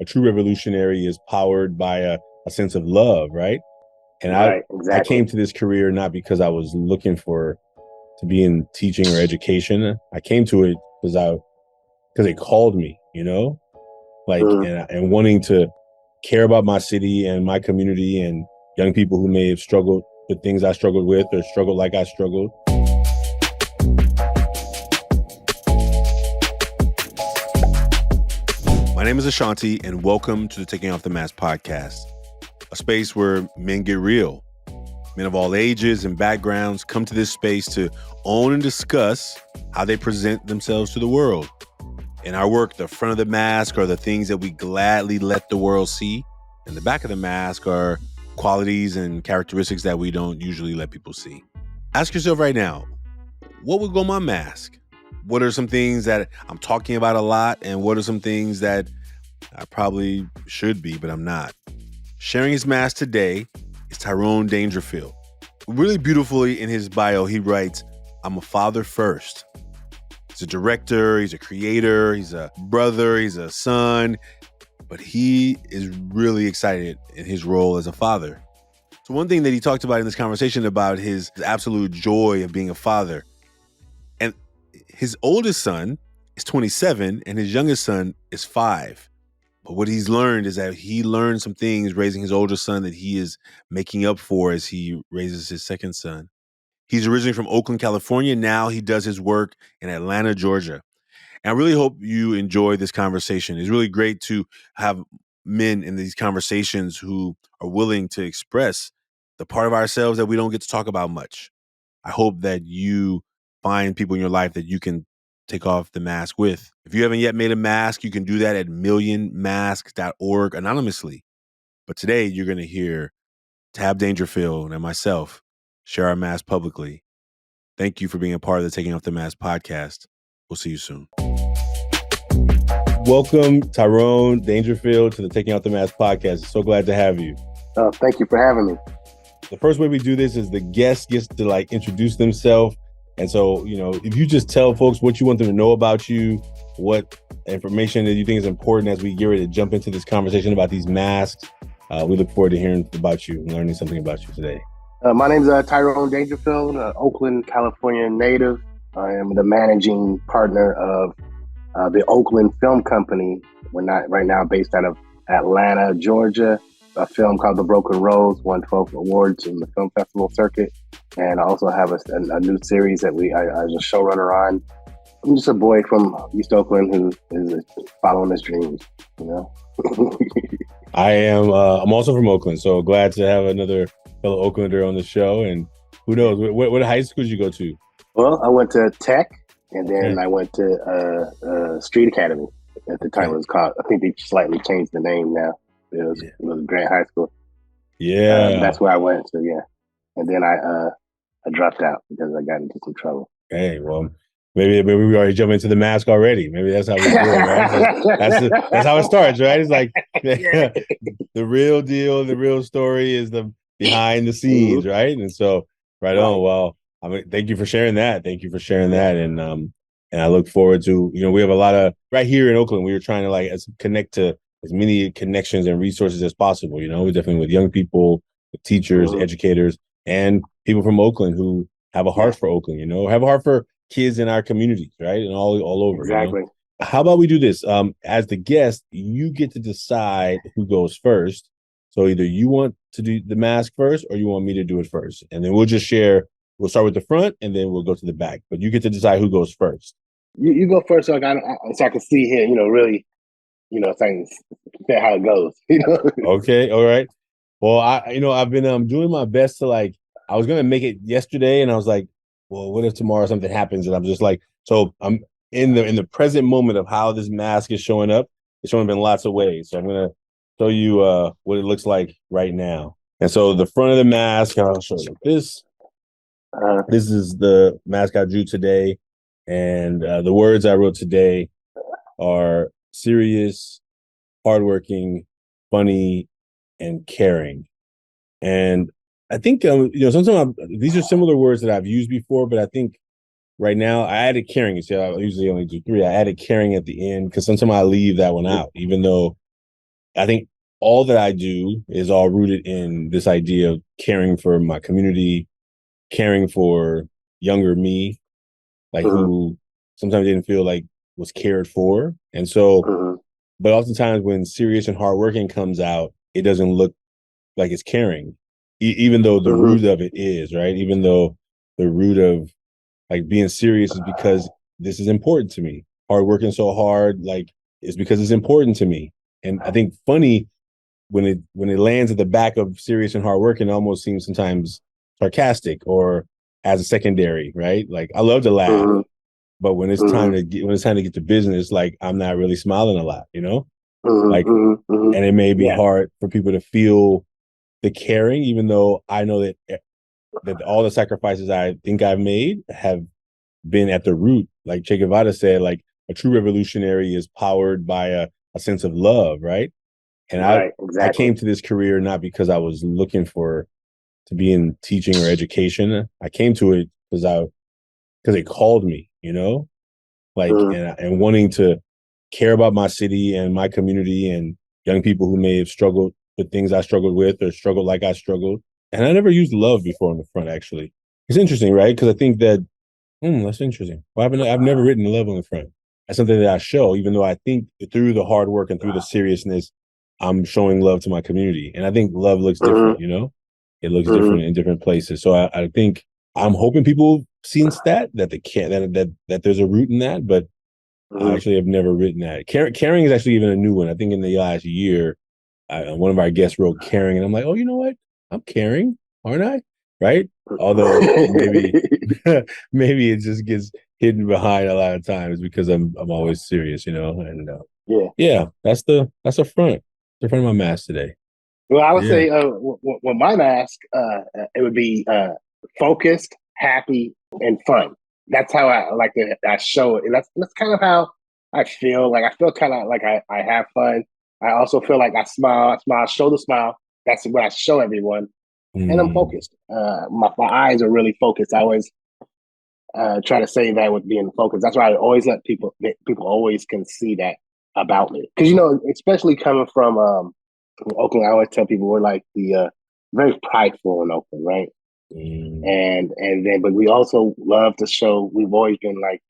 a true revolutionary is powered by a sense of love, right? And Right, I exactly. came to this career not because I was looking to be in teaching or education. I came to it because it called me, like and wanting to care about my city and my community and young people who may have struggled with things I struggled with or struggled like I struggled. My name is Ashanti, and welcome to the Taking Off the Mask podcast, a space where men get real. Men of all ages and backgrounds come to this space to own and discuss how they present themselves to the world. In our work, the front of the mask are the things that we gladly let the world see, and the back of the mask are qualities and characteristics that we don't usually let people see. Ask yourself right now, what would go on my mask? What are some things that I'm talking about a lot, and what are some things that I probably should be, but I'm not? Sharing his mask today is Tyrone Dangerfield. Really beautifully in his bio, he writes, "I'm a father first." He's a director, he's a creator, he's a brother, he's a son, but he is really excited in his role as a father. So one thing that he talked about in this conversation about his absolute joy of being a father. And his oldest son is 27 and his youngest son is 5. But what he's learned is that he learned some things raising his older son that he is making up for as he raises his second son. He's originally from Oakland, California. Now he does his work in Atlanta, Georgia. And I really hope you enjoy this conversation. It's really great to have men in these conversations who are willing to express the part of ourselves that we don't get to talk about much. I hope that you find people in your life that you can take off the mask with. If you haven't yet made a mask, you can do that at millionmasks.org anonymously. But today you're going to hear Tab Dangerfield and myself share our mask publicly. Thank you for being a part of the Taking Off the Mask podcast. We'll see you soon. Welcome, Tyrone Dangerfield, to the Taking Off the Mask podcast. So glad to have you. Thank you for having me. The first way we do this is the guest gets to introduce themselves. And so, if you just tell folks what you want them to know about you, what information that you think is important as we get ready to jump into this conversation about these masks, we look forward to hearing about you and learning something about you today. My name is Tyrone Dangerfield, Oakland, California native. I am the managing partner of the Oakland Film Company. We're not right now based out of Atlanta, Georgia. A film called The Broken Rose won 12 awards in the film festival circuit. And I also have a new series that I was a showrunner on. I'm just a boy from East Oakland who is following his dreams, I'm also from Oakland, so glad to have another fellow Oaklander on the show. And who knows, what high school did you go to? Well, I went to Tech, and then I went to Street Academy. At the time, it was called. I think they slightly changed the name now. It was Grant High School. Yeah, that's where I went. So yeah, and then I dropped out because I got into some trouble. Hey, well, maybe we already jump into the mask already. Maybe that's how we do it, right? That's how it starts, right? It's like the real deal, the real story is the behind the scenes, right? And so, right on. Well, I mean, thank you for sharing that. Thank you for sharing that, and I look forward to we have a lot of right here in Oakland. We were trying to connect to as many connections and resources as possible. We're definitely with young people, with teachers, educators, and people from Oakland who have a heart for Oakland. Have a heart for kids in our communities, right, and all over. Exactly. How about we do this? As the guest, you get to decide who goes first. So either you want to do the mask first, or you want me to do it first, and then we'll just share. We'll start with the front, and then we'll go to the back. But you get to decide who goes first. You go first, so I can see here. Really. So I can see how it goes. Okay, all right. Well, I've been doing my best to I was gonna make it yesterday, and I was like, well, what if tomorrow something happens? And I'm just so I'm in the present moment of how this mask is showing up. It's showing up in lots of ways. So I'm gonna show you what it looks like right now. And so the front of the mask, I'll show you this. This is the mask I drew today, and the words I wrote today are serious, hardworking, funny, and caring. And I think sometimes these are similar words that I've used before, but I think right now I added caring. You see, I usually only do 3. I added caring at the end because sometimes I leave that one out, even though I think all that I do is all rooted in this idea of caring for my community, caring for younger me, like Mm-hmm. who sometimes didn't feel like was cared for. And so, Mm-hmm. but oftentimes when serious and hardworking comes out, it doesn't look like it's caring, even though the Mm-hmm. root of it is, right? Even though the root of like being serious is because this is important to me. Hard working so hard, like is because it's important to me. And I think funny when it lands at the back of serious and hard working, it almost seems sometimes sarcastic or as a secondary, right? Like I love to laugh, Mm-hmm. but Mm-hmm. when it's time to get to business, like I'm not really smiling a lot, you know? Like, Mm-hmm. Mm-hmm. and it may be Yeah. hard for people to feel the caring, even though I know that all the sacrifices I think I've made have been at the root. Like Che Guevara said, like a true revolutionary is powered by a sense of love, right? And Right. I Exactly. came to this career not because I was looking for to be in teaching or education. I came to it because it called me, you know, like Mm-hmm. and wanting to care about my city and my community and young people who may have struggled with things I struggled with or struggled like I struggled. And I never used love before on the front. Actually, it's interesting, right? Because I think that that's interesting. Well, I've never written love on the front. That's something that I show, even though I think through the hard work and through the seriousness, I'm showing love to my community. And I think love looks Mm-hmm. different, you know? It looks Mm-hmm. different in different places. So I think I'm hoping people sense that they can't that there's a root in that, but I Mm-hmm. actually have never written that. Caring is actually even a new one. I think in the last year, one of our guests wrote caring, and I'm like, oh, you know what? I'm caring, aren't I? Right? Although maybe maybe it just gets hidden behind a lot of times because I'm always serious, you know. And Yeah. yeah, that's a front. The front of my mask today. Well, I would Yeah. say, with my mask, it would be focused, happy, and fun. That's how I like to I show it. And that's kind of how I feel. Like I feel kind of like I have fun. I also feel like I smile, show the smile. That's what I show everyone, and I'm Mm, focused. My eyes are really focused. I always try to say that with being focused. That's why I always let people always can see that about me. Because especially coming from Oakland, I always tell people we're like the very prideful in Oakland, right? mm, And then, but we also love to show. We've always been like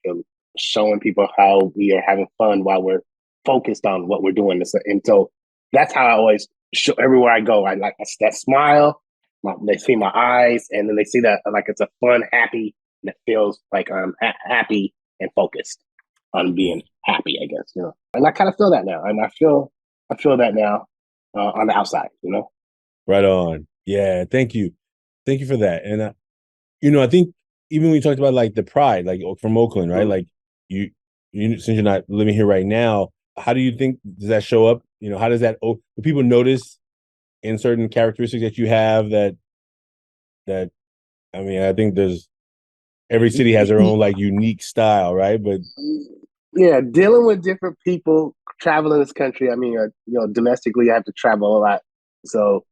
showing people how we are having fun while we're focused on what we're doing. And so that's how I always show everywhere I go. I like that smile. They see my eyes, and then they see that like it's a fun, happy, and it feels like I'm happy and focused on being happy. I guess and I kind of feel that now, and I feel that now on the outside. right on. Yeah. Thank you for that. And I think even when you talked about like the pride, like from Oakland, right? Mm-hmm. Like you, since you're not living here right now, how do you think does that show up? How does that? Do people notice in certain characteristics that you have that? I mean, I think there's every city has their own like unique style, right? But Yeah, dealing with different people, traveling this country. I mean, domestically, I have to travel a lot, so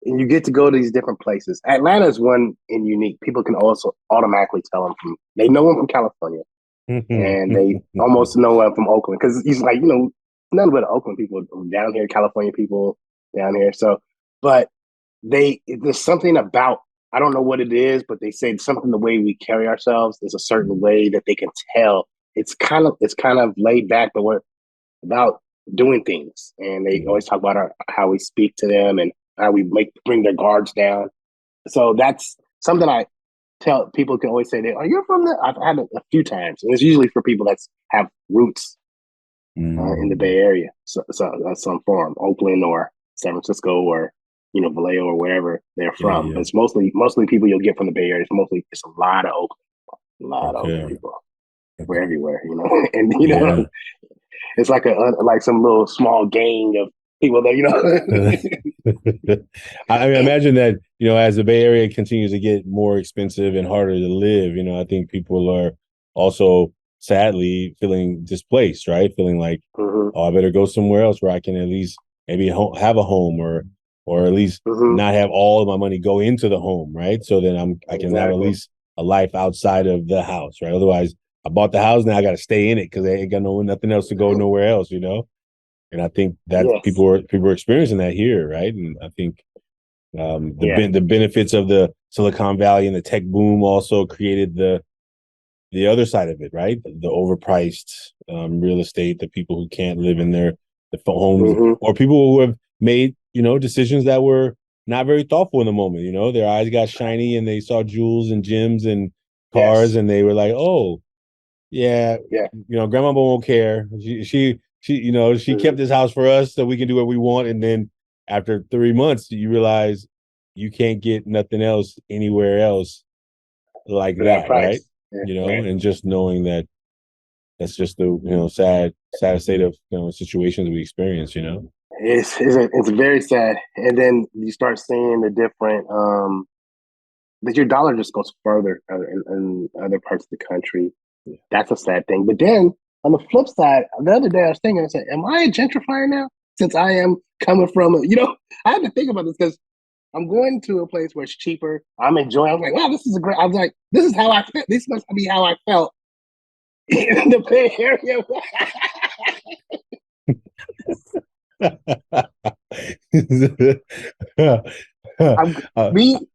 and you get to go to these different places. Atlanta is one in unique. People can also automatically tell them they know them from California, and they almost know them from Oakland because he's like none but Oakland people down here, California people down here. So, but there's something about I don't know what it is, but they say something the way we carry ourselves. There's a certain way that they can tell. It's kind of laid back, but we're about doing things, and they always talk about how we speak to them and how we bring their guards down. So that's something I tell people can always say. Are you from there? I've had it a few times, and it's usually for people that have roots in the Bay Area, so some form, Oakland or San Francisco or Vallejo or wherever they're yeah, from. yeah. But it's mostly people you'll get from the Bay Area. It's a lot of Oakland Okay. people. We're everywhere, and Yeah. it's like like some little small gang of people that I mean, imagine that, as the Bay Area continues to get more expensive and harder to live, I think people are also sadly feeling displaced, right? Feeling like, hmm oh, I better go somewhere else where I can at least maybe have a home or at least hmm not have all of my money go into the home, right? So then I can have at exactly. least a life outside of the house, right? Otherwise, I bought the house, now I got to stay in it because I ain't got nothing else to go nowhere else, And I think that Yes. people are experiencing that here, right? And I think the benefits of the Silicon Valley and the tech boom also created the other side of it, right? The overpriced real estate, the people who can't live in the homes, or people who have made, decisions that were not very thoughtful in the moment. Their eyes got shiny and they saw jewels and gems and cars, and they were like, "Oh, yeah, Grandma won't care. She kept this house for us so we can do what we want." And then after 3 months, you realize you can't get nothing else anywhere else like that, right? And just knowing that that's just the sad state of situations we experience. It's very sad. And then you start seeing the different that your dollar just goes further in other parts of the country. Yeah. That's a sad thing. But then on the flip side, the other day I was thinking, I said, am I a gentrifier now? Since I am coming from, I had to think about this because I'm going to a place where it's cheaper. I'm enjoying. I was like, wow, this is I was like, this is how I felt. This must be how I felt in the Bay Area.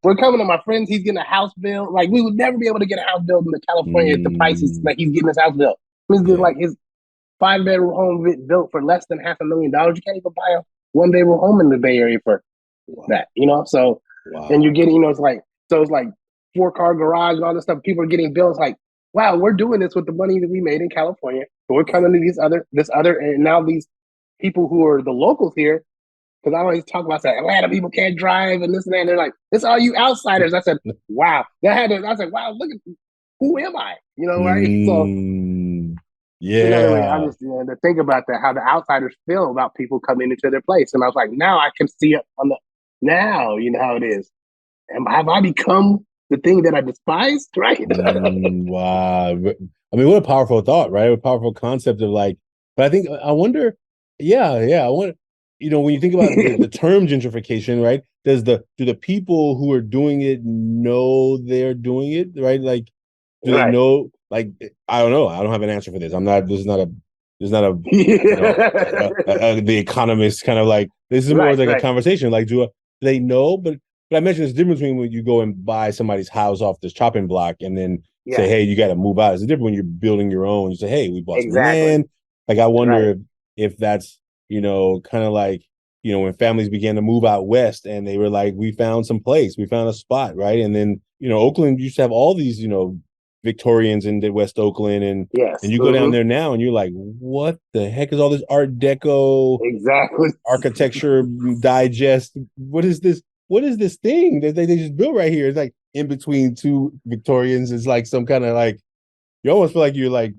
We're coming to my friends. He's getting a house built. Like we would never be able to get a house built in California at the prices that he's getting his house built. He's getting like his 5-bedroom home built for less than $500,000. You can't even buy a 1-bedroom home in the Bay Area for that. So and you're getting, it's like 4-car garage and all this stuff. People are getting built. It's like, wow, we're doing this with the money that we made in California. But we're coming to this other, and now these people who are the locals here, because I always talk about that Atlanta people can't drive and this and that. And they're like, it's all you outsiders. I said, wow. I said, wow, look at who am I? Right? So I just to think about that, how the outsiders feel about people coming into their place. And I was like, now I can see it now, how it is. And have I become the thing that I despised? Right? Wow. I mean, what a powerful thought, right? A powerful concept of but I think, I wonder, I wonder, when you think about the term gentrification, right? Do the people who are doing it know they're doing it, right? Like, do they know? Like, I don't know. I don't have an answer for this. This is not a the Economist kind of like, this is more like a conversation. Like, do they know? But I mentioned there's a difference between when you go and buy somebody's house off this chopping block and then say, hey, you got to move out. It's different when you're building your own. You say, hey, we bought some land. Like, I wonder if that's, kind of like, when families began to move out west and they were like, we found some place, we found a spot, right? And then, Oakland used to have all these, Victorians in West Oakland, and you go down there now and you're like, what the heck is all this Art Deco architecture digest? What is this? What is this thing that they just built right here? It's like in between two Victorians. It's like some kind of like, you almost feel like you're like,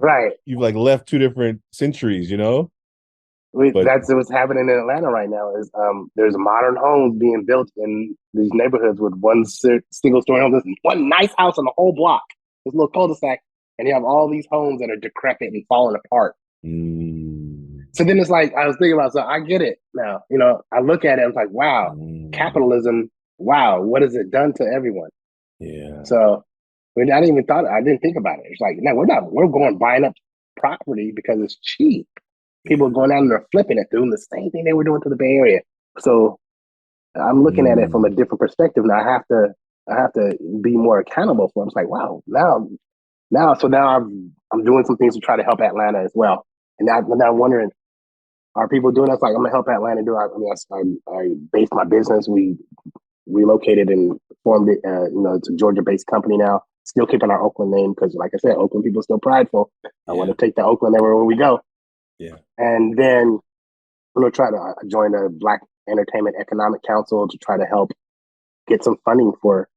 you've like left 2 different centuries, That's what's happening in Atlanta right now. Is there's modern homes being built in these neighborhoods with one single story home. There's one nice house on the whole block. This little cul-de-sac, and you have all these homes that are decrepit and falling apart. So then it's like I was thinking about. So I get it now. I look at it. I'm like, wow, capitalism. Wow, what has it done to everyone? Yeah. So I didn't think about it. It's like, no, we're going buying up property because it's cheap. People are going out and they're flipping it, doing the same thing they were doing to the Bay Area. So I'm looking at it from a different perspective. Now I have to be more accountable for it. It's like, wow, now I'm doing some things to try to help Atlanta as well. And now I'm wondering, are people doing that? Like, I'm gonna help Atlanta do it. I based my business. We relocated and formed it. It's a Georgia-based company now. Still keeping our Oakland name because, like I said, Oakland people are still prideful. I want to take the Oakland everywhere we go. Yeah. And then I'm gonna try to join the Black Entertainment Economic Council to try to help get some funding for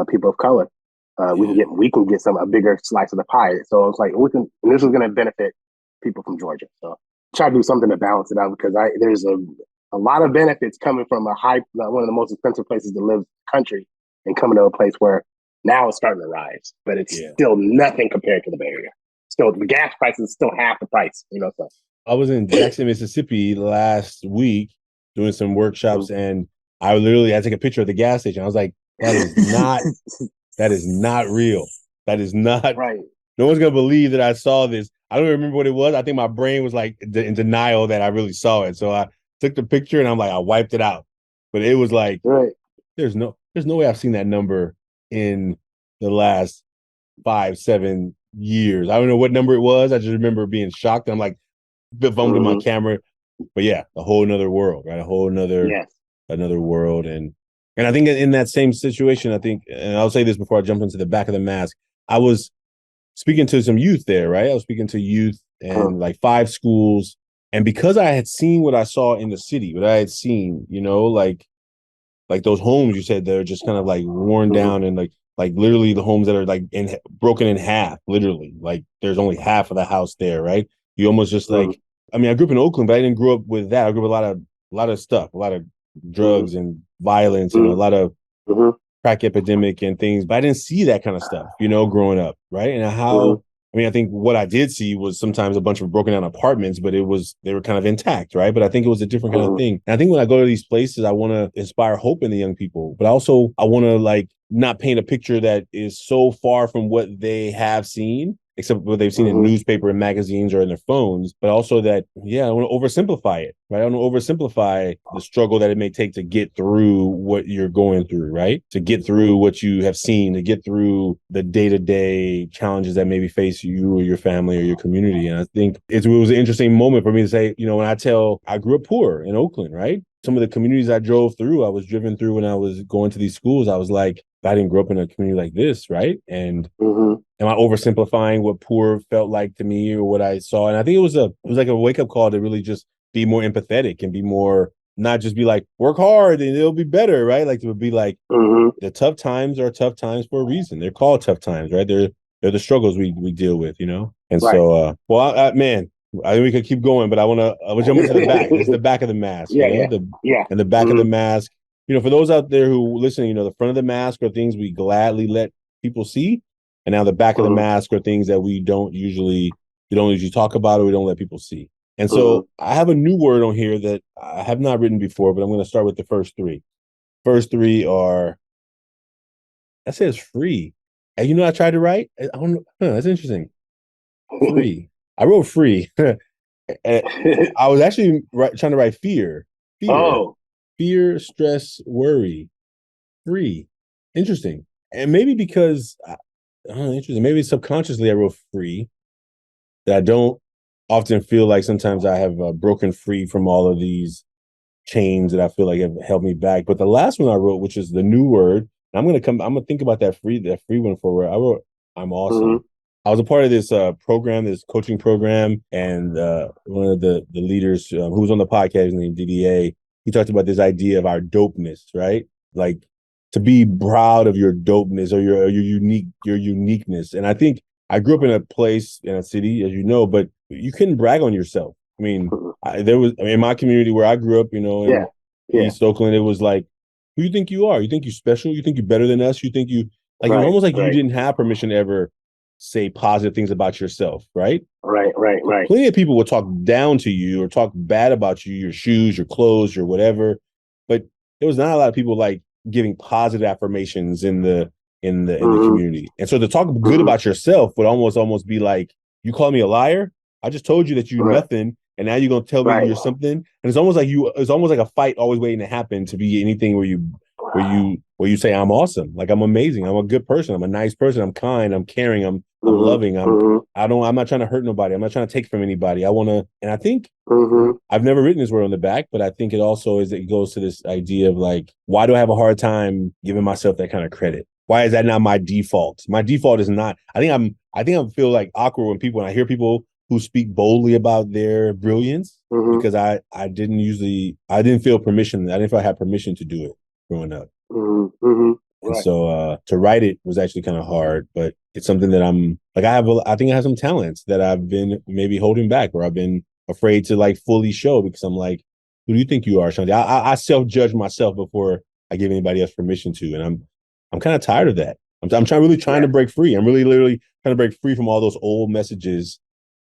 people of color. We can get a bigger slice of the pie. So it's like and this is going to benefit people from Georgia. So try to do something to balance it out because there's a lot of benefits coming from one of the most expensive places to live in the country and coming to a place where now it's starting to rise, but it's still nothing compared to the Bay Area. Still, the gas price is still half the price. So I was in Jackson, Mississippi last week doing some workshops, and I literally had to take a picture of the gas station. I was like, that is not real. That is not right. No one's gonna believe that I saw this. I don't remember what it was. I think my brain was like in denial that I really saw it. So I took the picture and I'm like, I wiped it out. But it was like, Right. there's no way I've seen that number in the last 5, 7 years. I don't know what number it was. I just remember being shocked. I'm like, fumbling my Mm-hmm. camera. But yeah, a whole nother world, right? A whole Yes. another world. And I think in that same situation, I think, and I'll say this before I jump into the back of the mask, I was speaking to some youth there, right? I was speaking to youth Uh, and like 5 schools. And because I had seen what I saw in the city, what I had seen, like those homes you said they're just kind of like worn mm-hmm. down and like literally the homes that are like broken in half, literally. Like there's only half of the house there, right? You almost just Mm-hmm. like, I mean, I grew up in Oakland, but I didn't grow up with that. I grew up with a lot of stuff, a lot of Mm-hmm. drugs and violence and a Mm-hmm. lot of Mm-hmm. crack epidemic and things, but I didn't see that kind of stuff, growing up, right? And how, I mean, I think what I did see was sometimes a bunch of broken down apartments, but they were kind of intact, right? But I think it was a different kind of Mm-hmm. thing. And I think when I go to these places, I want to inspire hope in the young people, but also I want to like not paint a picture that is so far from what they have seen, except what they've seen in Mm-hmm. newspaper and magazines or in their phones, but also that, yeah, I want to oversimplify it, right? I want to oversimplify the struggle that it may take to get through what you're going through, right? To get through what you have seen, to get through the day-to-day challenges that maybe face you or your family or your community. And I think it was an interesting moment for me to say, when I grew up poor in Oakland, right? Some of the communities I was driven through when I was going to these schools, I was like, I didn't grow up in a community like this, right? And Mm-hmm. am I oversimplifying what poor felt like to me or what I saw? And I think it was like a wake up call to really just be more empathetic and be more, not just be like, work hard and it'll be better, right? Like it would be like, Mm-hmm. the tough times are tough times for a reason. They're called tough times, right? They're the struggles we deal with, And Right. so, man, I think we could keep going, but I want to jump into the back. This is the back of the mask, Yeah. Yeah. the Yeah. and the back of Mm-hmm. the mask. For those out there who listen, the front of the mask are things we gladly let people see, and now the back of the Mm-hmm. mask are things that we don't usually talk about or we don't let people see. And Mm-hmm. so I have a new word on here that I have not written before, but I'm going to start with the first three. First three are, that says free. And I tried to write. I don't know. That's interesting. Free. I wrote free. And I was actually trying to write fear. Fear. Oh. Fear, stress, worry. Free. Interesting. And maybe because, I don't know, interesting. Maybe subconsciously I wrote free, that I don't often feel like sometimes I have broken free from all of these chains that I feel like have held me back. But the last one I wrote, which is the new word, and I'm gonna think about that free one for where I wrote, I'm Mm-hmm. awesome. I was a part of this program, this coaching program, and one of the leaders who was on the podcast named DDA, he talked about this idea of our dopeness, right? Like to be proud of your dopeness or your uniqueness. And I think I grew up in a place in a city, as you know, but you couldn't brag on yourself. I mean, in my community where I grew up, Yeah. in Yeah. East Oakland, it was like, who you think you are? You think you're special? You think you're better than us? You think it was Right. almost like you Right. didn't have permission to ever say positive things about yourself, right? Right. Right. Right. Plenty of people will talk down to you or talk bad about you, your shoes, your clothes, your whatever. But there was not a lot of people like giving positive affirmations in the Mm-hmm. community. And so to talk good Mm-hmm. about yourself would almost be like, you call me a liar? I just told you that you're Right. nothing, and now you're gonna tell me Right. you're something. And it's almost like a fight always waiting to happen to be anything where you say I'm awesome, like I'm amazing, I'm a good person, I'm a nice person, I'm kind, I'm caring, I'm Mm-hmm. loving, Mm-hmm. I'm not trying to hurt nobody, I'm not trying to take from anybody. And I think Mm-hmm. I've never written this word on the back, but I think it goes to this idea of like, why do I have a hard time giving myself that kind of credit? Why is that not my default? My default is not. I think I feel like awkward when I hear people who speak boldly about their brilliance, Mm-hmm. because I didn't feel permission. I didn't feel I had permission to do it growing up. Mm-hmm. Mm-hmm. And Right. so to write it was actually kind of hard, but it's something that I think I have some talents that I've been maybe holding back, or I've been afraid to like fully show, because I'm like, who do you think you are, Shanti? I self-judge myself before I give anybody else permission to. And I'm kind of tired of that. I'm trying Yeah. to break free. I'm really literally trying to break free from all those old messages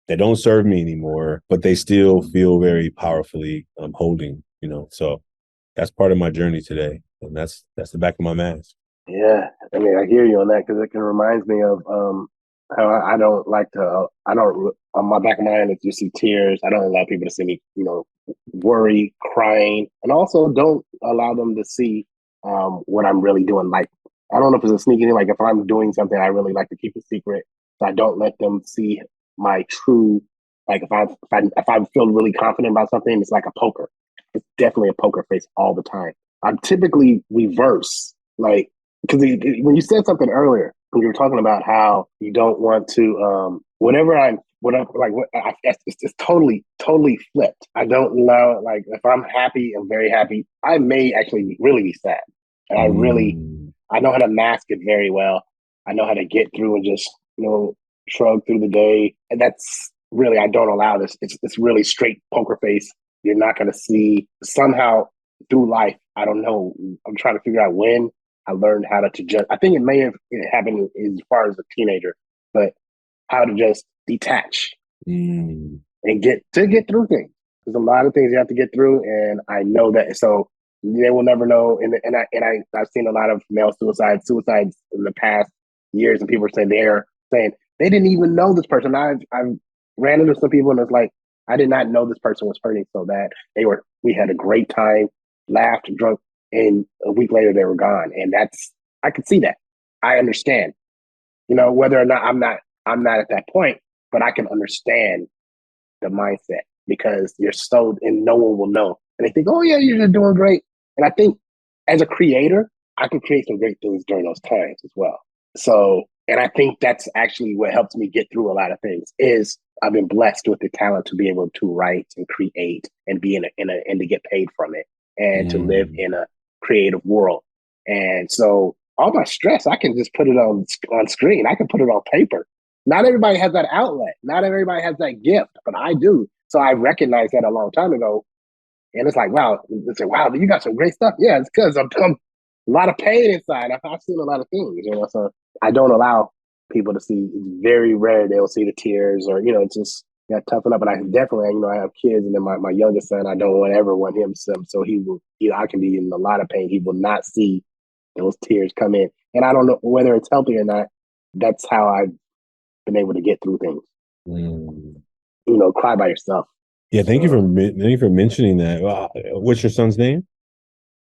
that don't serve me anymore, but they still feel very powerfully holding. So that's part of my journey today. And that's the back of my mask. Yeah. I mean, I hear you on that because it can reminds me of I don't like to. I don't. On my back of my hand, if you see tears, I don't allow people to see me. Worry, crying, and also don't allow them to see what I'm really doing. Like, I don't know if it's a sneaky thing. Like, if I'm doing something, I really like to keep it secret. So I don't let them see my true. Like, if I feel really confident about something, it's like a poker. It's definitely a poker face all the time. I'm typically reverse, like, because when you said something earlier, when you were talking about how you don't want to, whatever, like, it's just totally flipped. I don't know, like, if I'm happy, I'm very happy. I may actually really be sad, and I know how to mask it very well. I know how to get through and just, shrug through the day, and that's really, I don't allow this. It's really straight poker face. You're not going to see somehow through life. I don't know. I'm trying to figure out when I learned how to just. I think it may have happened as far as a teenager, but how to just detach and get through things. There's a lot of things you have to get through, and I know that. So they will never know. I've seen a lot of male suicides in the past years, and people are saying they didn't even know this person. I've ran into some people, and it's like, I did not know this person was hurting so bad. We had a great time, laughed, drunk, and a week later they were gone. And I could see that. I understand, whether or not I'm not at that point, but I can understand the mindset because you're so, and no one will know. And they think, oh yeah, you're doing great. And I think as a creator, I can create some great things during those times as well. So, and I think that's actually what helps me get through a lot of things is I've been blessed with the talent to be able to write and create and be and to get paid from it and to live in a creative world. And so all my stress, I can just put it on screen. I can put it on paper. Not everybody has that outlet. Not everybody has that gift, but I do. So I recognized that a long time ago. And it's like, wow, you got some great stuff. Yeah, it's because I'm a lot of pain inside. I've seen a lot of things, so I don't allow people to see. It's very rare they'll see the tears or, it's just, toughen up. And I definitely, I have kids, and then my youngest son, I don't ever want him to, so he will, I can be in a lot of pain. He will not see those tears come in. And I don't know whether it's healthy or not. That's how I've been able to get through things. Cry by yourself. Yeah, thank you for mentioning that. What's your son's name?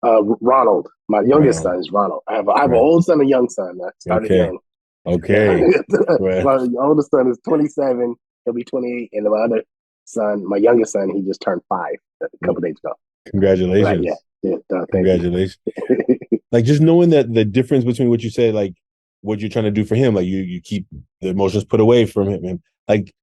Ronald. My youngest son is Ronald. I have an old son and young son. I started young. Okay. My oldest son is 27. He'll be 28. And my other son, my youngest son, he just turned 5 a couple days ago. Congratulations. Right, yeah. Congratulations. Like, just knowing that the difference between what you said, like what you're trying to do for him, like you keep the emotions put away from him. Like,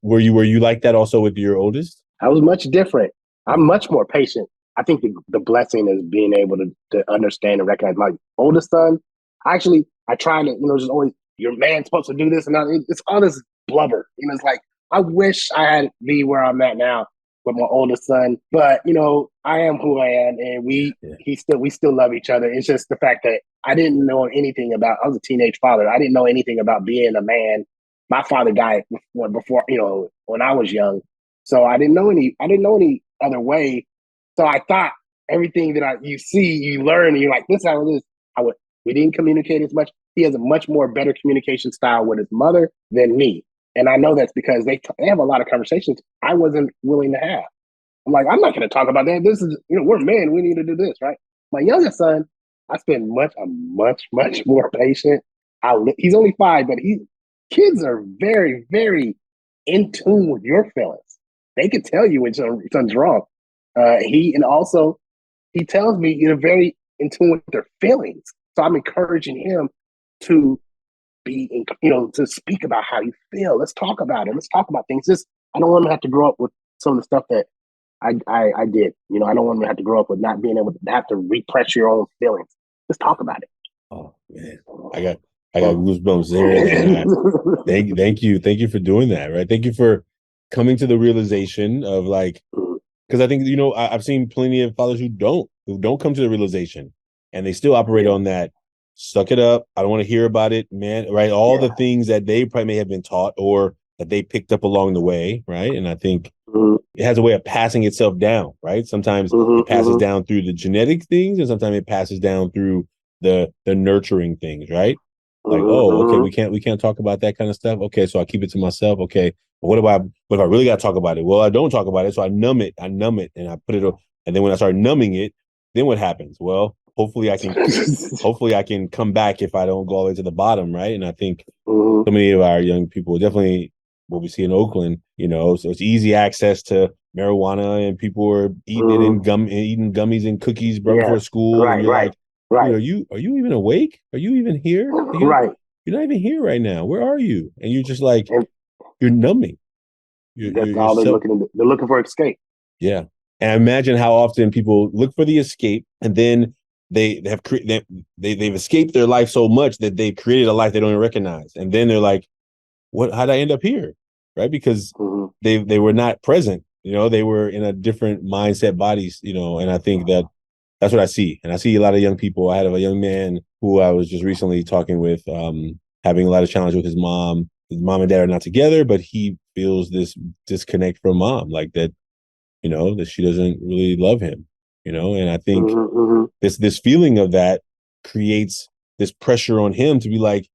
were you like that also with your oldest? I was much different. I'm much more patient. I think the blessing is being able to understand and recognize my oldest son. Actually, I try to, just always, your man's supposed to do this and that. It's all this blubber. It's like, I wish I had be where I'm at now with my oldest son, but I am who I am, and we still love each other. It's just the fact that I didn't know anything about. I was a teenage father. I didn't know anything about being a man. My father died before when I was young, so I didn't know any other way. So I thought everything that you learn, and you're like, this is how it is. We didn't communicate as much. He has a much more better communication style with his mother than me. And I know that's because they have a lot of conversations I wasn't willing to have. I'm like, I'm not going to talk about that. This is, we're men. We need to do this, right? My youngest son, I spend much more patient. He's only 5, but kids are very, very in tune with your feelings. They can tell you when something's wrong. He tells me very in tune with their feelings. So I'm encouraging him to be, to speak about how you feel. Let's talk about it. Let's talk about things. I don't want him to have to grow up with some of the stuff that I did. I don't want him to have to grow up with not being able to have to repress your own feelings. Let's talk about it. Oh man, I got goosebumps there. Thank you for doing that. Right. Thank you for coming to the realization of, like, because I think, I've seen plenty of fathers who don't come to the realization, and they still operate on that. Suck it up. I don't want to hear about it, man. Right. All the things that they probably may have been taught or that they picked up along the way. Right. And I think it has a way of passing itself down. Right. Sometimes it passes down through the genetic things, and sometimes it passes down through the nurturing things. Right. Like, oh, okay, we can't talk about that kind of stuff. Okay, so I keep it to myself. Okay, but what if I really got to talk about it? Well, I don't talk about it, so I numb it. I numb it, and I put it. And then when I start numbing it, then what happens? Well, hopefully I can come back if I don't go all the way to the bottom, right? And I think so many of our young people, definitely what we see in Oakland, so it's easy access to marijuana, and people are eating it in eating gummies and cookies right Yeah. before school, and Right. you're Right. like, dude, Right. are you even awake? Are you even here? Right. You're not even here right now. Where are you? And you're just like, And you're numbing. that's You're all they're so, looking. They're looking for escape. yeah. And I imagine how often people look for the escape, and then they've escaped their life so much that they've created a life they don't even recognize, and then they're like, what? How'd I end up here? Right? Because they were not present. They were in a different mindset, bodies. And I think that's what I see, and I see a lot of young people. I had a young man who I was just recently talking with, having a lot of challenge with his mom. His mom and dad are not together, but he feels this disconnect from mom, like that. That she doesn't really love him. And I think this feeling of that creates this pressure on him to be like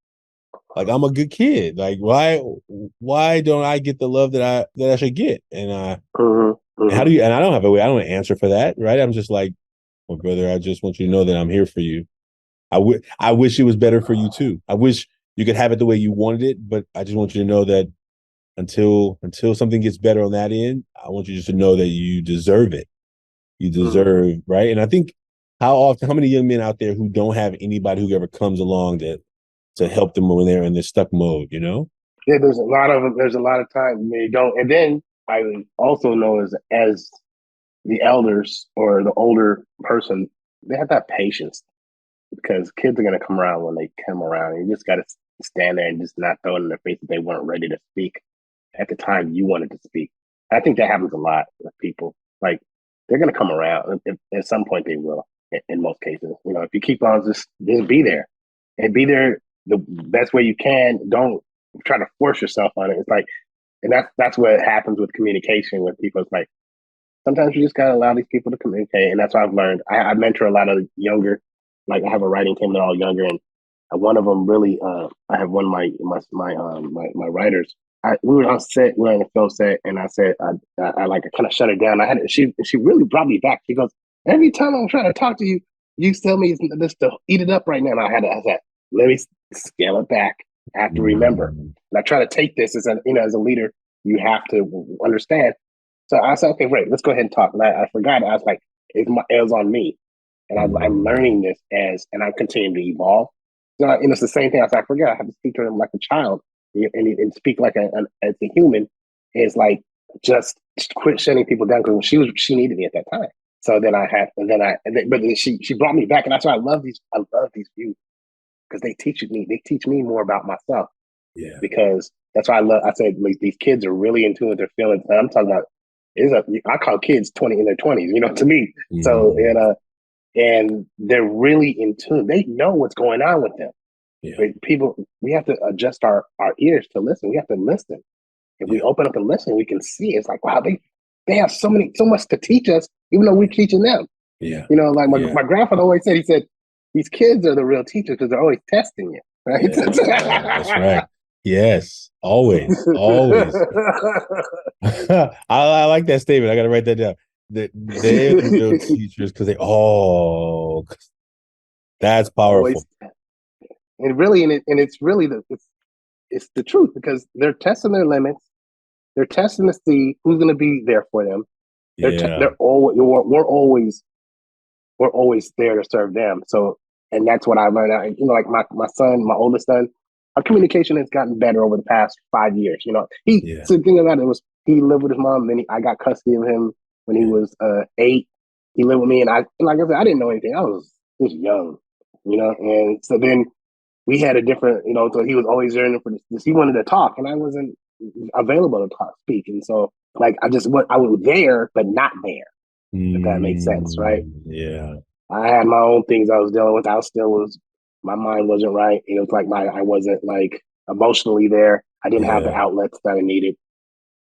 I'm a good kid. Like why don't I get the love that I should get? And how do you? And I don't have a way. I don't have an answer for that, right? I'm just like, well, brother, I just want you to know that I'm here for you. I wish it was better for you too. I wish you could have it the way you wanted it, but I just want you to know that until something gets better on that end, I want you just to know that you deserve it. You deserve, right? And I think how many young men out there who don't have anybody who ever comes along to help them when they're in this stuck mode? Yeah, there's a lot of them. There's a lot of times they don't. And then I also know as the elders or the older person, they have that patience because kids are going to come around when they come around. And you just got to stand there and just not throw it in their face that they weren't ready to speak at the time you wanted to speak. I think that happens a lot with people. Like they're going to come around. At some point, they will. In most cases, if you keep on just be there and be there the best way you can. Don't try to force yourself on it. It's like, and that's what happens with communication with people. It's like sometimes you just gotta allow these people to communicate, and that's what I've learned. I mentor a lot of younger, like I have a writing team. They're all younger, and one of them really. I have one of my writers. We were on set, we were on a film set, and I said, I like I kind of shut her down. I had she really brought me back. She goes, every time I'm trying to talk to you, you tell me this to eat it up right now. And I said, let me scale it back. I have to remember. And I try to take this as as a leader, you have to understand. So I said, okay, great, let's go ahead and talk. And I forgot. I was like, it was on me. And I'm learning this and I'm continuing to evolve. So, and it's the same thing. I forgot. I have to speak to them like a child and speak like as a human. Is like just quit shutting people down because she needed me at that time. So then but then she brought me back, and that's why I love these views because they teach me more about myself. Yeah. Because that's why I said like, these kids are really in tune with their feelings. And I'm talking about I call kids 20 in their 20s, to me. So and they're really in tune. They know what's going on with them. Yeah. But we have to adjust our ears to listen. We have to listen. If we open up and listen, we can see. It's like, wow, they have so much to teach us, even though we're teaching them. Yeah. Like my grandfather always said, these kids are the real teachers because they're always testing you. Right? Yeah, that's right. Yes, always. I like that statement. I got to write that down. They're the real teachers because that's powerful. Always, it's really it's the truth because they're testing their limits. They're testing to see who's going to be there for them. They're always we're always there to serve them. So, and that's what I learned. Like my son, my oldest son, our communication has gotten better over the past 5 years. So the thing about it was he lived with his mom. Then I got custody of him when he was 8. He lived with me, and like I said, I didn't know anything. I was just young, And so then we had a different, So he was always yearning for this. He wanted to talk, and I wasn't available to speak. And so, like, I was there, but not there. If that makes sense, right? Yeah. I had my own things I was dealing with. My mind wasn't right. It was like I wasn't like emotionally there. I didn't have the outlets that I needed.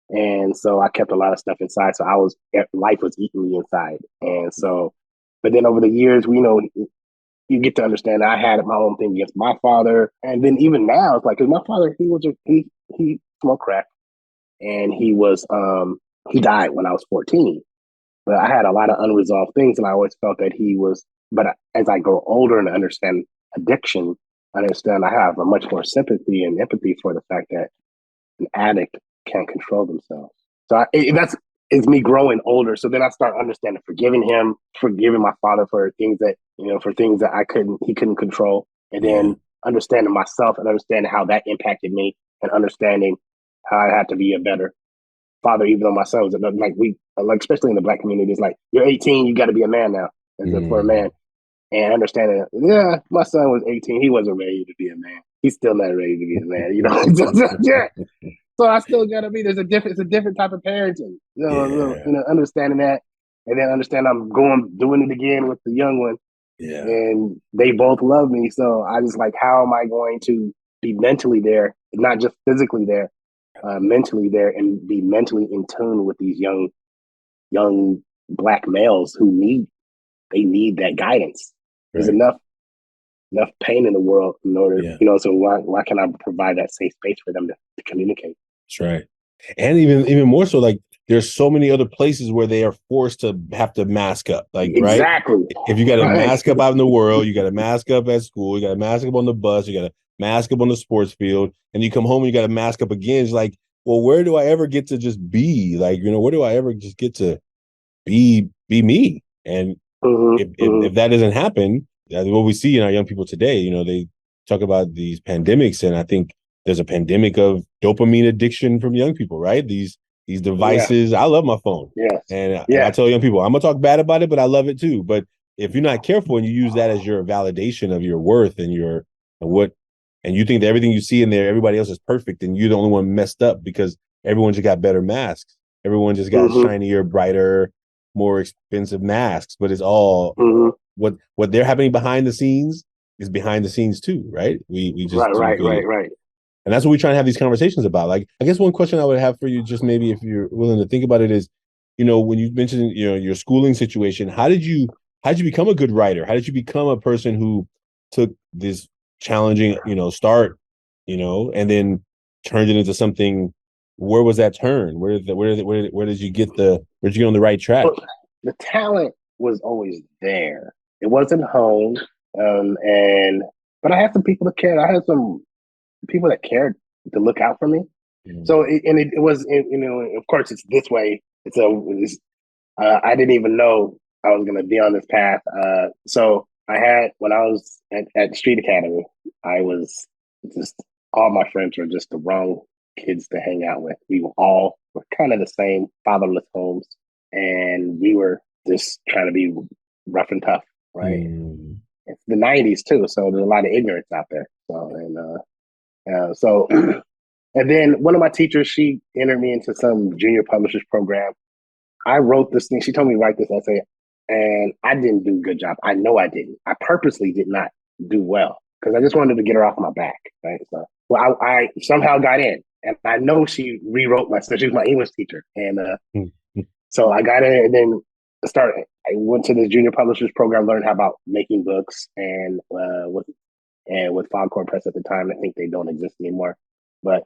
And so I kept a lot of stuff inside. So life was eating me inside. And so, but then over the years, you get to understand I had my own thing against my father. And then even now, it's like, cause my father, he smoked crack, and he died when I was 14. But I had a lot of unresolved things, and I always felt that he was. But as I grow older and understand addiction, I understand I have a much more sympathy and empathy for the fact that an addict can't control themselves. So it's me growing older. So then I start understanding, forgiving him, forgiving my father for things that he couldn't control, and then understanding myself and understanding how that impacted me, and understanding how I had to be a better father, even though my son was like especially in the Black community, it's like, you're 18, you got to be a man now, for a man. And understanding, my son was 18, he wasn't ready to be a man. He's still not ready to be a man, yeah. So I still gotta be. It's a different type of parenting, understanding that, and then understand I'm doing it again with the young one, and they both love me. So I just like, how am I going to be mentally there, not just physically there, mentally there, and be mentally in tune with these young Black males who need that guidance. There's enough pain in the world in order, so why can I provide that safe space for them to communicate? That's right. And even more so, like, there's so many other places where they are forced to have to mask up. Like, exactly. Right? If you got to mask up out in the world, you got to mask up at school, you got to mask up on the bus, you got to mask up on the sports field, and you come home and you got to mask up again. It's like, well, where do I ever get to just be? Like, where do I ever just get to be me? And if that doesn't happen, that's what we see in our young people today. They talk about these pandemics, and I think there's a pandemic of dopamine addiction from young people, right? These devices. I love my phone. And I tell young people, I'm gonna talk bad about it, but I love it too. But if you're not careful and you use that as your validation of your worth and and you think that everything you see in there, everybody else is perfect, and you're the only one messed up because everyone just got better masks. Everyone just got shinier, brighter, more expensive masks, but it's all what they're happening behind the scenes is behind the scenes too, right? We just right. And that's what we try to have these conversations about. Like, I guess one question I would have for you, just maybe if you're willing to think about it, is, when you mentioned, your schooling situation, how did you become a good writer? How did you become a person who took this challenging, start, and then turned it into something? Where was that turn? Where did you get on the right track? Well, the talent was always there. It wasn't home, but I had some people that cared. I had some people that cared to look out for me. So it was, of course, it's this way. I didn't even know I was going to be on this path. So when I was at Street Academy, I was just, all my friends were just the wrong kids to hang out with. We were kind of the same, fatherless homes, and we were just trying to be rough and tough, right? It's the 90s too, so there's a lot of ignorance out there. So and then one of my teachers, she entered me into some junior publishers program. I wrote this thing. She told me to write this essay, and I didn't do a good job. I know I didn't. I purposely did not do well because I just wanted to get her off my back, right? So, I somehow got in, and I know she rewrote my stuff. She was my English teacher, and so I got in, and then I went to the junior publishers program, learned how about making books, and with Foghorn Press at the time. I think they don't exist anymore, but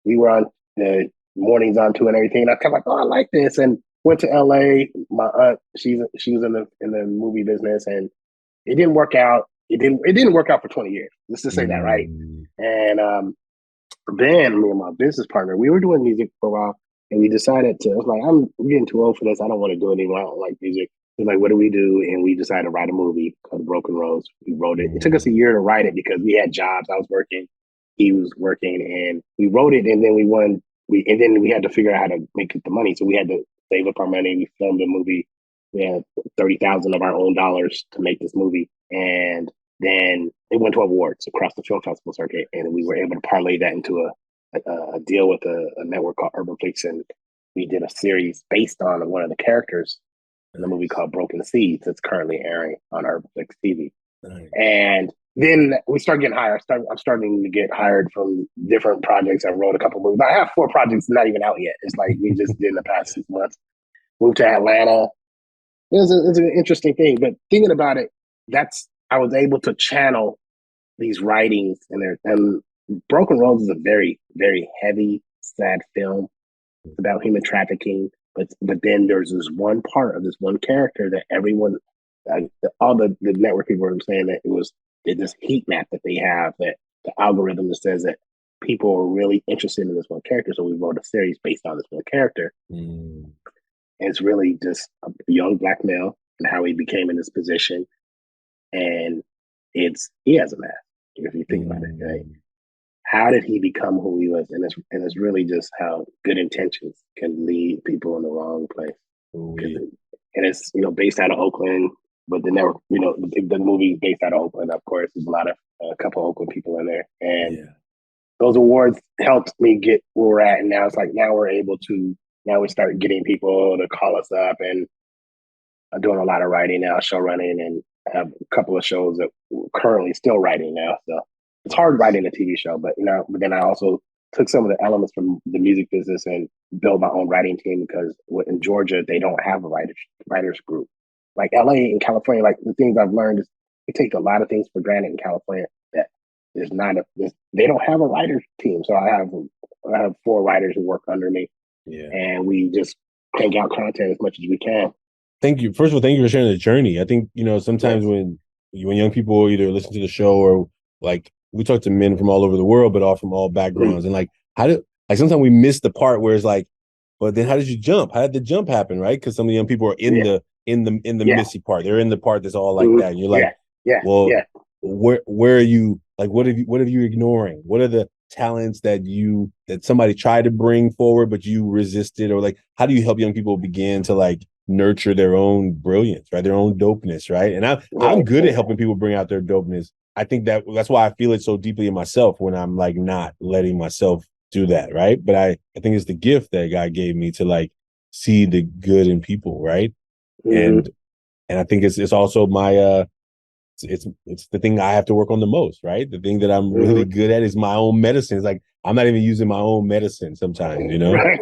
we were on the mornings on tour and everything. And I kept like, oh, I like this, and went to LA. My aunt, she was in the movie business, and it didn't work out. It didn't work out for 20 years. Let's just say that, right? And Ben, me and my business partner, we were doing music for a while, and we decided to. I was like, I'm getting too old for this. I don't want to do it anymore. I don't like music. We're like, what do we do? And we decided to write a movie called Broken Roads. We wrote it. It took us a year to write it because we had jobs. I was working, he was working, and we wrote it. And then and then we had to figure out how to make the money. So we had to save up our money. We filmed a movie. We had 30,000 of our own dollars to make this movie, and then it went to awards across the film festival circuit, and we were able to parlay that into a deal with a network called Urban Flix, and we did a series based on one of the characters in a movie called Broken Seeds that's currently airing on Urban Flix TV. Nice. And then we start getting hired. I'm starting to get hired from different projects. I wrote a couple movies. I have 4 projects not even out yet. It's like we just did in the past 6 months. Moved to Atlanta. It's an interesting thing, but thinking about it, I was able to channel these writings and Broken Roads is a very, very heavy, sad film. It's about human trafficking, but then there's this one part of this one character that everyone, all the network people were saying that it was this heat map that they have, that the algorithm that says that people are really interested in this one character. So we wrote a series based on this one character. And it's really just a young black male and how he became in this position. And he has a mask, if you think about it, right? How did he become who he was? And it's really just how good intentions can lead people in the wrong place. And it's, based out of Oakland, but the network, the movie based out of Oakland, of course, there's a couple of Oakland people in there. And those awards helped me get where we're at. And now it's like, now we start getting people to call us up, and I'm doing a lot of writing now, show running, and have a couple of shows that we're currently still writing now. So it's hard writing a TV show, but then I also took some of the elements from the music business and built my own writing team, because in Georgia, they don't have a writers group. Like LA and California, like the things I've learned is we take a lot of things for granted in California that they don't have a writers team. So I have 4 writers who work under me, and we just crank out content as much as we can. Thank you. First of all, thank you for sharing the journey. I think, sometimes when young people either listen to the show or like we talk to men from all over the world, but all from all backgrounds. And like, sometimes we miss the part where it's like, but then how did you jump? How did the jump happen? Right. Cause some of the young people are in the messy part. They're in the part that's all like that. And you're like, where are you? Like, what have you ignoring? What are the talents that somebody tried to bring forward, but you resisted? Or like, how do you help young people begin to like nurture their own brilliance, right? Their own dopeness, right? And I'm good at helping people bring out their dopeness. I think that's why I feel it so deeply in myself when I'm like not letting myself do that, right? But I think it's the gift that God gave me to like see the good in people, right? And I think it's also my it's the thing I have to work on the most, right? The thing that I'm really good at is my own medicine. It's like I'm not even using my own medicine sometimes, Right.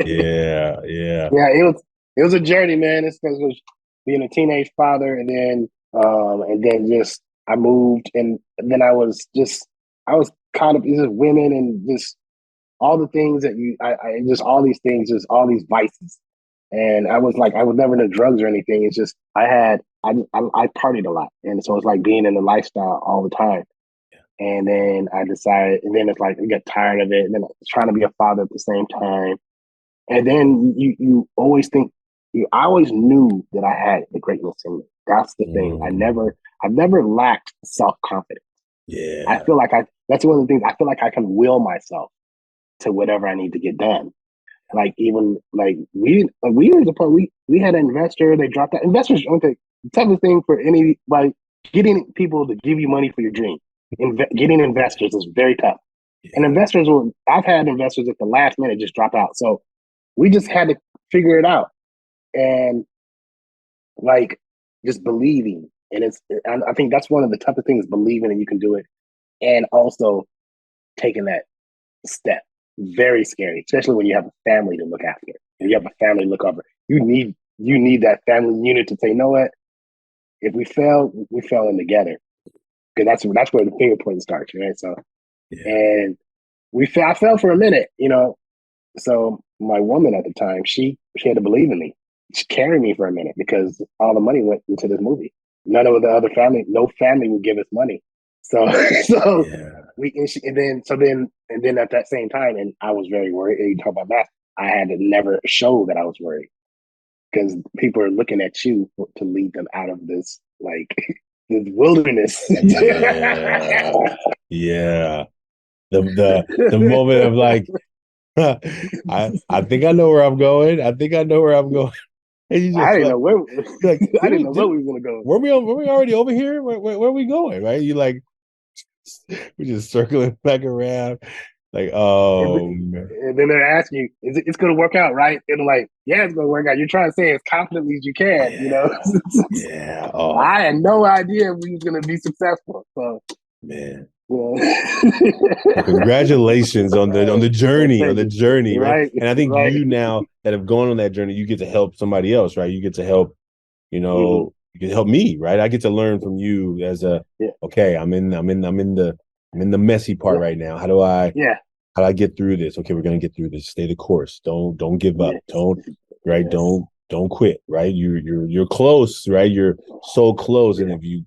Yeah. It was a journey, man. It's because being a teenage father, and then just I moved, and then I was caught up in just women and just all the things that I just all these things, just all these vices. And I was never into drugs or anything. It's just I partied a lot, and so it's like being in the lifestyle all the time. And then I decided, and then it's like I get tired of it, and then I was trying to be a father at the same time. And then you always think, I always knew that I had the greatness in me. That's the thing. I've never lacked self-confidence. Yeah. I feel like that's one of the things. I feel like I can will myself to whatever I need to get done. Like even like we had an investor, they dropped out. Investors aren't the toughest thing for any, like getting people to give you money for your dream. Getting investors is very tough. And I've had investors at the last minute just drop out. So we just had to figure it out. And like just believing. And I think that's one of the toughest things, believing that you can do it. And also taking that step. Very scary, especially when you have a family to look after. And you have a family to look over. You need that family unit to say, you know what? If we fail, we fell in together. Because that's where the finger point starts, right? So, and I fell for a minute, So my woman at the time, she had to believe in me. She carried me for a minute because all the money went into this movie. None of the other family, no family would give us money. So and then at that same time, and I was very worried. And you talk about that, I had to never show that I was worried, because people are looking at you to lead them out of this this wilderness. Yeah. The moment of like, I think I know where I'm going. And you just I didn't know where like, I didn't know where we were gonna go. Were we already over here? Where are we going? Right? You like, we're just circling back around. Like, and then they're asking you, it's going to work out, right? And like, yeah, it's going to work out. You're trying to say as confidently as you can, Yeah. Oh. I had no idea we was going to be successful. So, man. Yeah. Congratulations on the journey, right? And I think you now that have gone on that journey, you get to help somebody else, right? You get to help, you can help me, right? I get to learn from you as Yeah. okay, I'm in the messy part right now. Yeah. How do I get through this? Okay, we're gonna get through this. Stay the course. Don't give up. Yes. Don't right. Yes. Don't quit. Right. You're close. Right. You're so close. And if you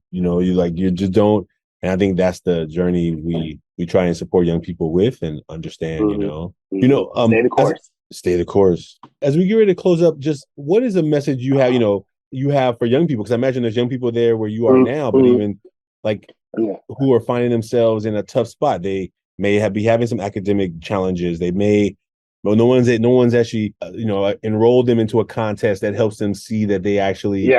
just don't. And I think that's the journey we try and support young people with and understand. Stay the course. Stay the course. As we get ready to close up, just what is a message you have? You have for young people, because I imagine there's young people there where you are now, but even like who are finding themselves in a tough spot. They may be having some academic challenges. They may, well, no one's actually enrolled them into a contest that helps them see that they actually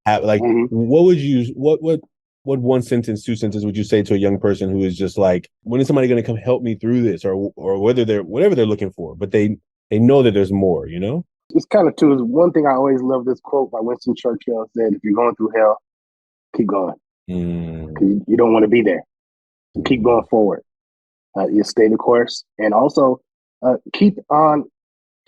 have like. What would you what one sentence, two sentences would you say to a young person who is just like, when is somebody going to come help me through this, or whether they're whatever they're looking for, but they know that there's more, It's kind of too, is one thing I always love, this quote by Winston Churchill said, if you're going through hell, keep going. You don't want to be there. Keep going forward. You stay the course, and also keep on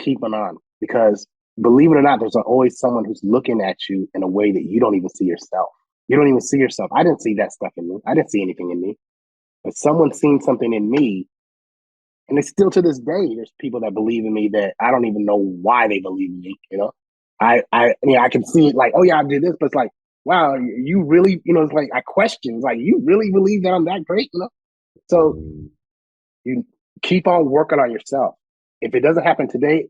keeping on, because believe it or not, there's always someone who's looking at you in a way that you don't even see yourself. You don't even see yourself. I didn't see that stuff in me. I didn't see anything in me, but someone's seen something in me. And it's still to this day, there's people that believe in me that I don't even know why they believe in me. I can see it like, oh yeah, I did this, but it's like, wow, you really, it's like I question, it's like, you really believe that I'm that great, So you keep on working on yourself. If it doesn't happen today,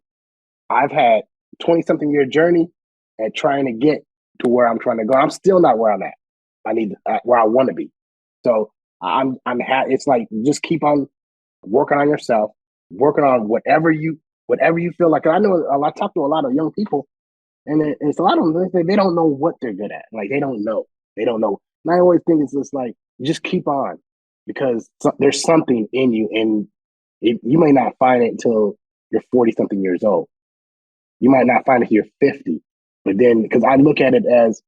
I've had 20-something year journey at trying to get to where I'm trying to go. I'm still not where I'm at. I need where I want to be. So it's like, just keep on working on yourself, working on whatever you feel like. I know I talk to a lot of young people, and it's a lot of them, they don't know what they're good at. Like, they don't know. And I always think it's just like, just keep on, because there's something in you, and you may not find it until you're 40-something years old. You might not find it till you're 50. But then, because I always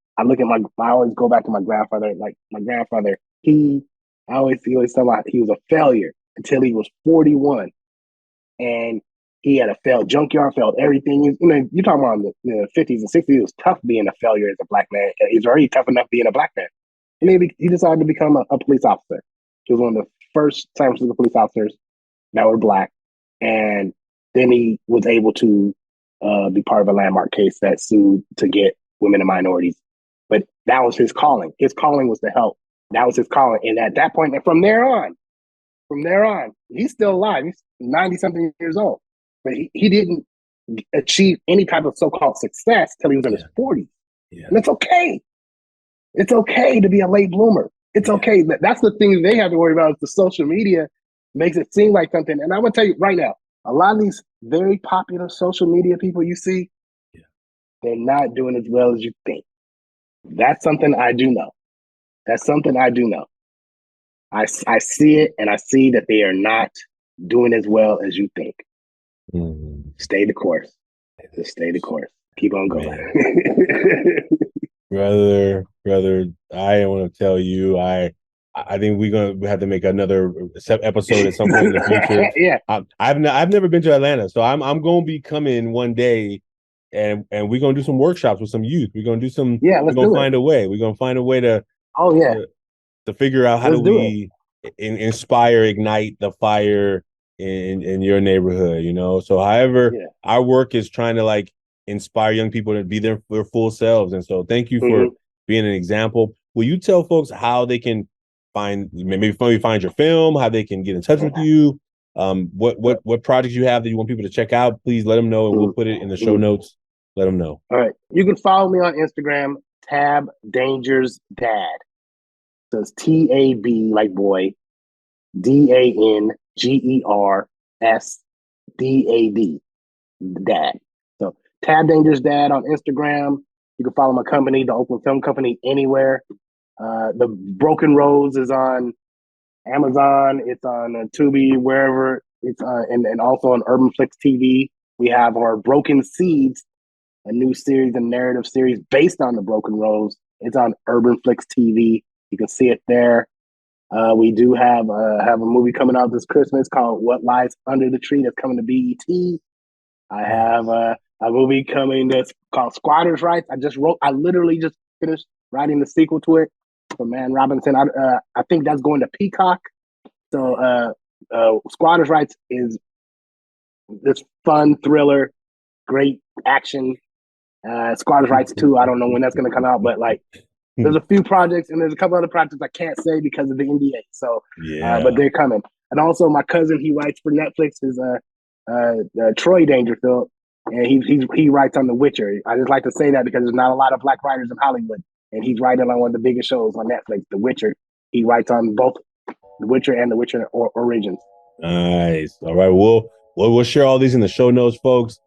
go back to my grandfather. Like, my grandfather, he always talk about he was a failure until he was 41. And he had a failed junkyard, failed everything. You're talking about in the 50s and 60s, it was tough being a failure as a black man. It's already tough enough being a black man. And he decided to become a police officer. He was one of the first San Francisco police officers that were black. And then he was able to be part of a landmark case that sued to get women and minorities. But that was his calling. His calling was to help. That was his calling. And at that point, and from there on, he's still alive. He's 90-something years old. But he didn't achieve any type of so-called success till he was in his 40s. Yeah. And it's okay. It's okay to be a late bloomer. It's okay. That's the thing they have to worry about, is the social media makes it seem like something. And I'm going to tell you right now, a lot of these very popular social media people you see, they're not doing as well as you think. That's something I do know. I see it, and I see that they are not doing as well as you think. Stay the course. Just stay the course. Keep on going. Brother, I want to tell you, I think we're gonna have to make another episode at some point in the future. Yeah, I've never been to Atlanta, so I'm gonna be coming one day, and we're gonna do some workshops with some youth. We're gonna do some. Yeah, we're gonna find a way. We're gonna find a way to. Oh yeah. To figure out how do we inspire, ignite the fire in your neighborhood. So however our work is trying to like inspire young people to be their full selves. And so thank you for being an example. Will you tell folks how they can find your film, how they can get in touch with you, what projects you have that you want people to check out? Please let them know, and we'll put it in the show notes. Let them know. All right. You can follow me on Instagram, Tab Dangers Dad. So it's TAB like boy, DANGERSDAD, Dad. So Tab Dangers Dad on Instagram. You can follow my company, the Oakland Film Company, anywhere. The Broken Rose is on Amazon. It's on Tubi, wherever. It's and also on Urban Flix TV. We have our Broken Seeds, a new series, a narrative series based on the Broken Rose. It's on Urban Flix TV. You can see it there. We do have a movie coming out this Christmas called What Lies Under the Tree, that's coming to BET. I have a movie coming that's called Squatters' Rights. I literally just finished writing the sequel to it for Man Robinson. I think that's going to Peacock. So Squatters' Rights is this fun thriller, great action. Squatters' Rights 2, I don't know when that's going to come out, but like there's a few projects and there's a couple other projects I can't say because of the NDA. So, but they're coming. And also my cousin, he writes for Netflix, is Troy Dangerfield, and he writes on The Witcher. I just like to say that because there's not a lot of Black writers in Hollywood, and he's writing on one of the biggest shows on Netflix, The Witcher. He writes on both The Witcher and The Witcher Origins. Nice. All right, we'll share all these in the show notes, folks.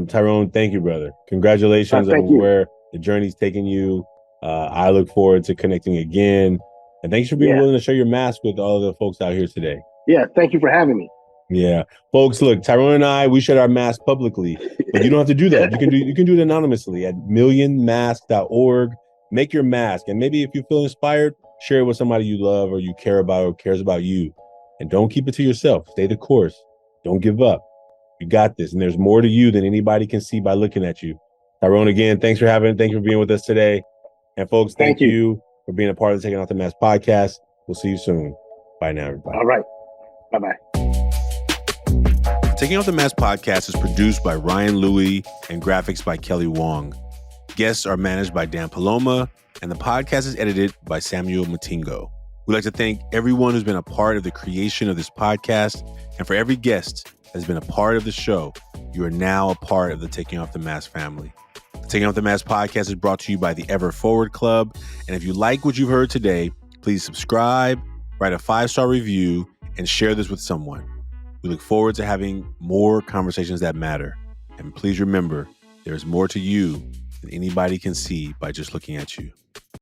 Tyrone, thank you, brother. Congratulations on where the journey's taking you. I look forward to connecting again. And thanks for being willing to share your mask with all the folks out here today. Yeah, thank you for having me. Yeah. Folks, look, Tyrone and I, we shared our mask publicly, but you don't have to do that. You can do it anonymously at millionmask.org. Make your mask. And maybe if you feel inspired, share it with somebody you love or you care about or cares about you. And don't keep it to yourself. Stay the course. Don't give up. You got this. And there's more to you than anybody can see by looking at you. Tyrone, again, thanks for being with us today. And folks, thank you for being a part of the Taking Off the Mask podcast. We'll see you soon. Bye now, everybody. All right. Bye-bye. Taking Off the Mask podcast is produced by Ryan Louie and graphics by Kelly Wong. Guests are managed by Dan Paloma, and the podcast is edited by Samuel Matingo. We'd like to thank everyone who's been a part of the creation of this podcast, and for every guest that has been a part of the show, you are now a part of the Taking Off the Mask family. The Taking Off the Mask podcast is brought to you by the Ever Forward Club, and if you like what you've heard today, please subscribe, write a 5-star review, and share this with someone. We look forward to having more conversations that matter. And please remember, there is more to you than anybody can see by just looking at you.